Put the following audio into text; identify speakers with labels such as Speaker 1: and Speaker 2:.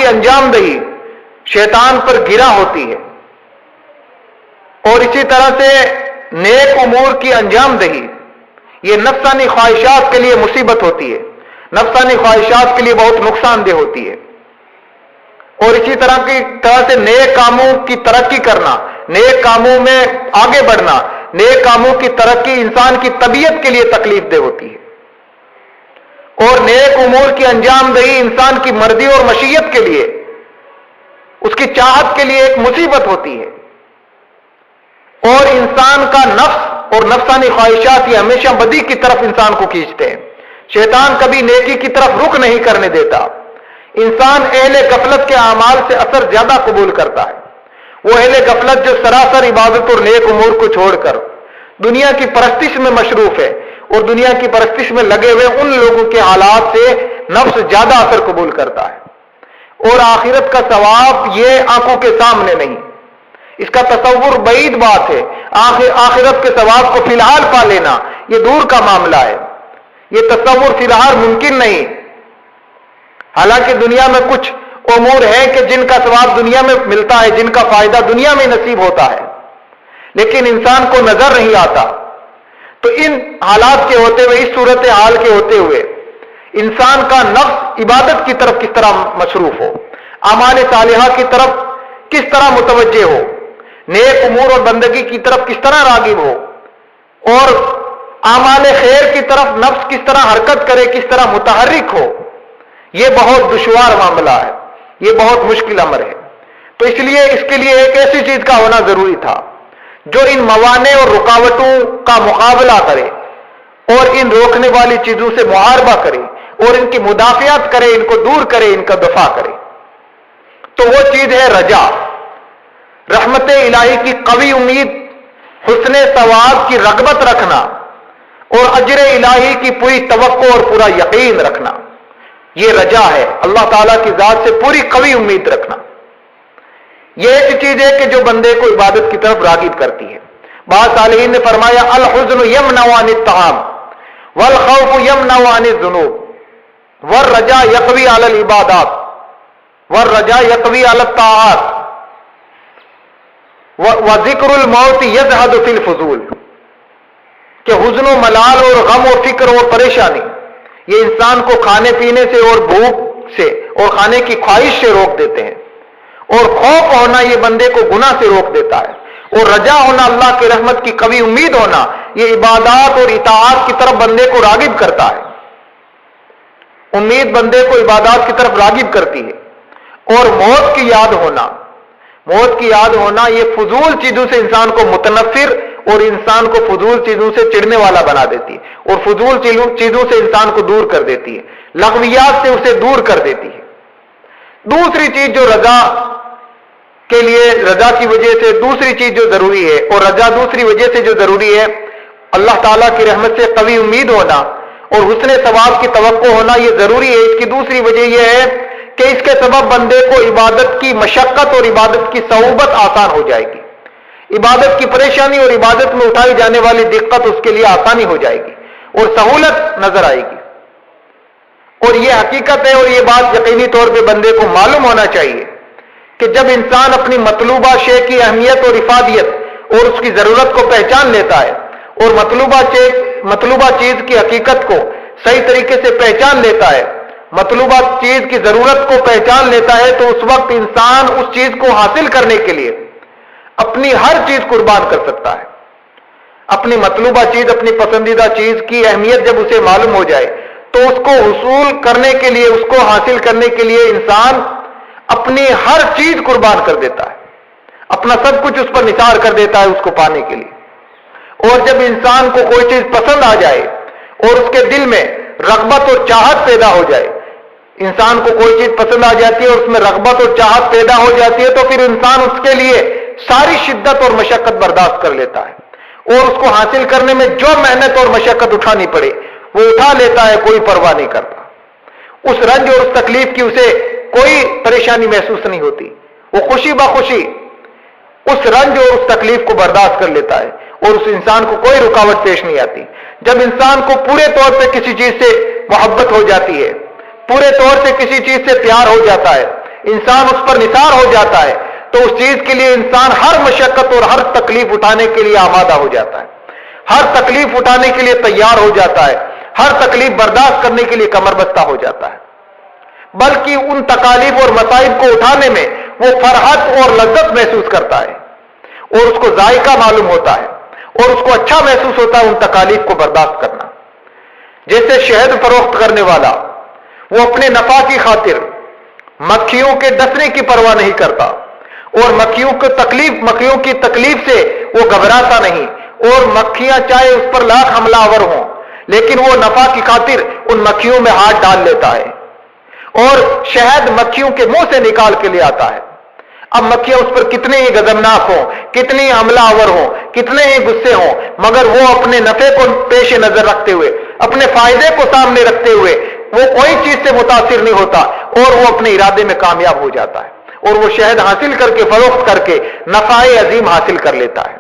Speaker 1: کی انجام دہی شیطان پر گرا ہوتی ہے، اور اسی طرح سے نیک امور کی انجام دہی یہ نفسانی خواہشات کے لیے مصیبت ہوتی ہے، نفسانی خواہشات کے لیے بہت نقصان دہ ہوتی ہے۔ اور اسی طرح سے نیک کاموں کی ترقی کرنا، نیک کاموں میں آگے بڑھنا، نیک کاموں کی ترقی انسان کی طبیعت کے لیے تکلیف دہ ہوتی ہے، اور نیک امور کی انجام دہی انسان کی مرضی اور مشیت کے لیے، اس کی چاہت کے لیے ایک مصیبت ہوتی ہے۔ اور انسان کا نفس اور نفسانی خواہشات یہ ہمیشہ بدی کی طرف انسان کو کھینچتے ہیں، شیطان کبھی نیکی کی طرف رخ نہیں کرنے دیتا۔ انسان اہل غفلت کے اعمال سے اثر زیادہ قبول کرتا ہے، وہ اہل غفلت جو سراسر عبادت اور نیک امور کو چھوڑ کر دنیا کی پرستش میں مصروف ہے، اور دنیا کی پرستش میں لگے ہوئے ان لوگوں کے حالات سے نفس زیادہ اثر قبول کرتا ہے۔ اور آخرت کا ثواب یہ آنکھوں کے سامنے نہیں، اس کا تصور بعید بات ہے۔ آخرت کے ثواب کو فی الحال پا لینا یہ دور کا معاملہ ہے، یہ تصور فی الحال ممکن نہیں۔ حالانکہ دنیا میں کچھ امور ہیں کہ جن کا ثواب دنیا میں ملتا ہے، جن کا فائدہ دنیا میں نصیب ہوتا ہے، لیکن انسان کو نظر نہیں آتا۔ تو ان حالات کے ہوتے ہوئے، اس صورت حال کے ہوتے ہوئے انسان کا نفس عبادت کی طرف کس طرح مصروف ہو، اعمال صالحہ کی طرف کس طرح متوجہ ہو، نیک امور اور بندگی کی طرف کس طرح راغب ہو، اور اعمال خیر کی طرف نفس کس طرح حرکت کرے، کس طرح متحرک ہو، یہ بہت دشوار معاملہ ہے، یہ بہت مشکل امر ہے۔ تو اس لیے اس کے لیے ایک ایسی چیز کا ہونا ضروری تھا جو ان موانع اور رکاوٹوں کا مقابلہ کرے، اور ان روکنے والی چیزوں سے محاربہ کرے، اور ان کی مدافعت کرے، ان کو دور کرے، ان کا دفاع کرے۔ تو وہ چیز ہے رجا، رحمت الہی کی قوی امید، حسن ثواب کی رغبت رکھنا، اور اجر الہی کی پوری توقع اور پورا یقین رکھنا، یہ رجا ہے، اللہ تعالیٰ کی ذات سے پوری قوی امید رکھنا۔ یہ ایسی چیز ہے کہ جو بندے کو عبادت کی طرف راغب کرتی ہے۔ بعض صالحین نے فرمایا الحزن یمنع عن الطعام والخوف یمنع عن الذنوب والرجا یقوی علی العبادات والرجا یقوی علی الطاعات وذکر الموت یزہد فی الفضول، کہ حزن و ملال اور غم و فکر اور پریشانی یہ انسان کو کھانے پینے سے اور بھوک سے اور کھانے کی خواہش سے روک دیتے ہیں، اور خوف ہونا یہ بندے کو گناہ سے روک دیتا ہے، اور رجا ہونا، اللہ کی رحمت کی قوی امید ہونا، یہ عبادات اور اطاعات کی طرف بندے کو راغب کرتا ہے۔ امید بندے کو عبادات کی طرف راغب کرتی ہے، اور موت کی یاد ہونا، موت کی یاد ہونا یہ فضول چیزوں سے انسان کو متنفر اور انسان کو فضول چیزوں سے چڑھنے والا بنا دیتی ہے، اور فضول چیزوں سے انسان کو دور کر دیتی ہے، لغویات سے اسے دور کر دیتی ہے۔ دوسری چیز جو رضا کے لیے، رضا کی وجہ سے دوسری چیز جو ضروری ہے، اور رضا دوسری وجہ سے جو ضروری ہے، اللہ تعالیٰ کی رحمت سے قوی امید ہونا اور حسن ثواب کی توقع ہونا یہ ضروری ہے۔ اس کی دوسری وجہ یہ ہے کہ اس کے سبب بندے کو عبادت کی مشقت اور عبادت کی صعوبت آسان ہو جائے گی، عبادت کی پریشانی اور عبادت میں اٹھائی جانے والی دقت اس کے لیے آسانی ہو جائے گی اور سہولت نظر آئے گی۔ اور یہ حقیقت ہے، اور یہ بات یقینی طور پہ بندے کو معلوم ہونا چاہیے کہ جب انسان اپنی مطلوبہ شے کی اہمیت اور افادیت اور اس کی ضرورت کو پہچان لیتا ہے، اور مطلوبہ چیز کی حقیقت کو صحیح طریقے سے پہچان لیتا ہے، مطلوبہ چیز کی ضرورت کو پہچان لیتا ہے، تو اس وقت انسان اس چیز کو حاصل کرنے کے لیے اپنی ہر چیز قربان کر سکتا ہے۔ اپنی مطلوبہ چیز، اپنی پسندیدہ چیز کی اہمیت جب اسے معلوم ہو جائے تو اس کو حصول کرنے کے لیے، اس کو حاصل کرنے کے لیے انسان اپنی ہر چیز قربان کر دیتا ہے، اپنا سب کچھ اس پر نثار کر دیتا ہے اس کو پانے کے لیے۔ اور جب انسان کو کوئی چیز پسند آ جائے اور اس کے دل میں رغبت اور چاہت پیدا ہو جائے، انسان کو کوئی چیز پسند آ جاتی ہے اور اس میں رغبت اور چاہت پیدا ہو جاتی ہے، تو پھر انسان اس کے لیے ساری شدت اور مشقت برداشت کر لیتا ہے، اور اس کو حاصل کرنے میں جو محنت اور مشقت اٹھانی پڑے وہ اٹھا لیتا ہے، کوئی پرواہ نہیں کرتا۔ اس رنج اور اس تکلیف کی اسے کوئی پریشانی محسوس نہیں ہوتی، وہ خوشی بخوشی اس رنج اور اس تکلیف کو برداشت کر لیتا ہے، اور اس انسان کو کوئی رکاوٹ پیش نہیں آتی۔ جب انسان کو پورے طور پہ کسی چیز سے محبت ہو جاتی ہے، پورے طور سے کسی چیز سے پیار ہو جاتا ہے، انسان اس پر نثار ہو جاتا ہے تو اس چیز کے لیے انسان ہر مشقت اور ہر تکلیف اٹھانے کے لیے آمادہ ہو جاتا ہے، ہر تکلیف اٹھانے کے لیے تیار ہو جاتا ہے، ہر تکلیف برداشت کرنے کے لیے کمر بستہ ہو جاتا ہے، بلکہ ان تکالیف اور مصائب کو اٹھانے میں وہ فرحت اور لذت محسوس کرتا ہے اور اس کو ذائقہ معلوم ہوتا ہے اور اس کو اچھا محسوس ہوتا ہے ان تکالیف کو برداشت کرنا۔ جیسے شہد فروخت کرنے والا، وہ اپنے نفع کی خاطر مکھیوں کے ڈسنے کی پرواہ نہیں کرتا اور مکھیوں کی تکلیف سے وہ گھبراتا نہیں، اور مکھیاں چاہے اس پر لاکھ حملہ آور ہوں لیکن وہ نفع کی خاطر ان مکھیوں میں ہاتھ ڈال لیتا ہے اور شہد مکھیوں کے منہ سے نکال کے لے آتا ہے۔ اب مکھیاں اس پر کتنے ہی غضبناک ہوں، کتنی ہی حملہ آور ہوں، کتنے ہی غصے ہوں، مگر وہ اپنے نفع کو پیش نظر رکھتے ہوئے، اپنے فائدے کو سامنے رکھتے ہوئے وہ کوئی چیز سے متاثر نہیں ہوتا اور وہ اپنے ارادے میں کامیاب ہو جاتا ہے اور وہ شہد حاصل کر کے فروخت کر کے نفع عظیم حاصل کر لیتا ہے۔